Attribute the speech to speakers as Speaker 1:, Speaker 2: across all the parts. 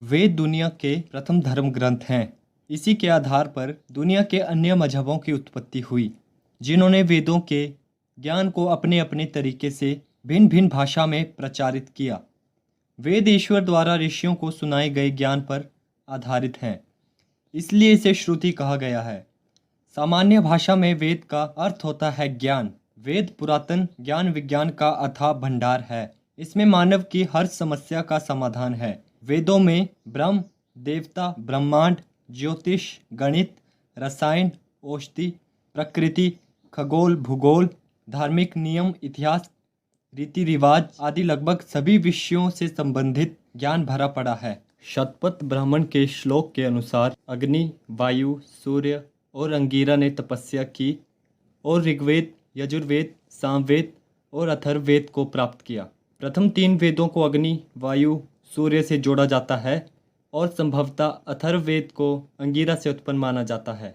Speaker 1: वेद दुनिया के प्रथम धर्म ग्रंथ हैं। इसी के आधार पर दुनिया के अन्य मजहबों की उत्पत्ति हुई, जिन्होंने वेदों के ज्ञान को अपने अपने तरीके से भिन्न भिन्न भाषा में प्रचारित किया। वेद ईश्वर द्वारा ऋषियों को सुनाए गए ज्ञान पर आधारित हैं, इसलिए इसे श्रुति कहा गया है। सामान्य भाषा में वेद का अर्थ होता है ज्ञान। वेद पुरातन ज्ञान विज्ञान का अथाह भंडार है। इसमें मानव की हर समस्या का समाधान है। वेदों में ब्रह्म, देवता, ब्रह्मांड, ज्योतिष, गणित, रसायन, औषधि, प्रकृति, खगोल, भूगोल, धार्मिक नियम, इतिहास, रीति रिवाज आदि लगभग सभी विषयों से संबंधित ज्ञान भरा पड़ा है। शतपथ ब्राह्मण के श्लोक के अनुसार अग्नि, वायु, सूर्य और अंगिरा ने तपस्या की और ऋग्वेद, यजुर्वेद, सामवेद और अथर्ववेद को प्राप्त किया। प्रथम तीन वेदों को अग्नि, वायु, सूर्य से जोड़ा जाता है और संभवतः अथर्ववेद को अंगिरा से उत्पन्न माना जाता है।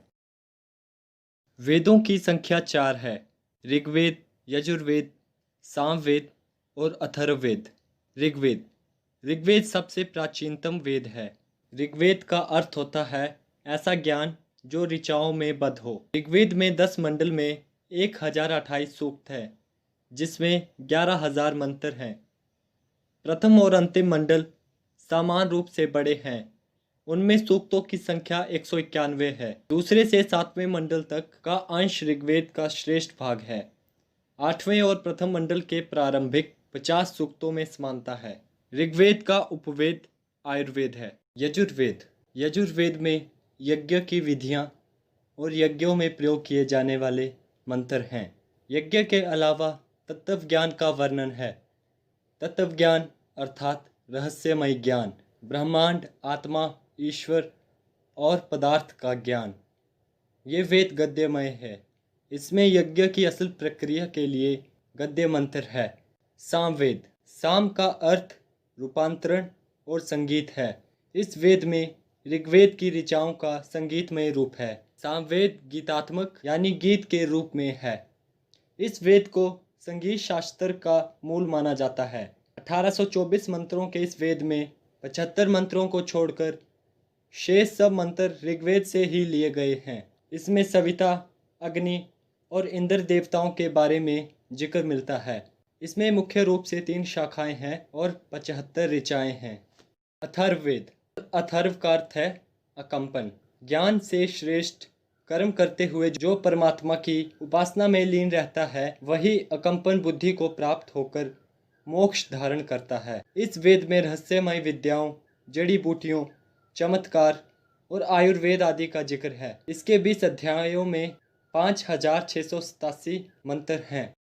Speaker 1: वेदों की संख्या 4 है: ऋग्वेद, यजुर्वेद, सामवेद और अथर्ववेद। ऋग्वेद ऋग्वेद सबसे प्राचीनतम वेद है। ऋग्वेद का अर्थ होता है ऐसा ज्ञान जो ऋचाओं में बद्ध हो। ऋग्वेद में 10 मंडल में 1028 सूक्त है, जिसमें 11,000 मंत्र हैं। प्रथम और अंतिम मंडल समान रूप से बड़े हैं। उनमें सूक्तों की संख्या 191 है। दूसरे से 7वें मंडल तक का अंश ऋग्वेद का श्रेष्ठ भाग है। 8वें और प्रथम मंडल के प्रारंभिक 50 सूक्तों में समानता है। ऋग्वेद का उपवेद आयुर्वेद है। यजुर्वेद में यज्ञ की विधियां और यज्ञों में प्रयोग किए जाने वाले मंत्र हैं। यज्ञ के अलावा तत्व ज्ञान का वर्णन है। तत्व ज्ञान अर्थात रहस्यमय ज्ञान, ब्रह्मांड, आत्मा, ईश्वर और पदार्थ का ज्ञान। ये वेद गद्यमय है। इसमें यज्ञ की असल प्रक्रिया के लिए गद्य मंत्र है। सामवेद साम का अर्थ रूपांतरण और संगीत है। इस वेद में ऋग्वेद की ऋचाओं का संगीतमय रूप है। सामवेद गीतात्मक यानी गीत के रूप में है। इस वेद को संगीत शास्त्र का मूल माना जाता है। 1824 मंत्रों के इस वेद में 75 मंत्रों को छोड़कर शेष सब मंत्र ऋग्वेद से ही लिए गए हैं। इसमें सविता, अग्नि और इंद्र देवताओं के बारे में जिक्र मिलता है। इसमें मुख्य रूप से 3 शाखाएं हैं और 75 ऋचाएं हैं। अथर्ववेद अथर्व का अर्थ है अकंपन। ज्ञान से श्रेष्ठ कर्म करते हुए जो परमात्मा की उपासना में लीन रहता है, वही अकंपन बुद्धि को प्राप्त होकर मोक्ष धारण करता है। इस वेद में रहस्यमय विद्याओं, जड़ी बूटियों, चमत्कार और आयुर्वेद आदि का जिक्र है। इसके 20 अध्यायों में 5,687 मंत्र हैं।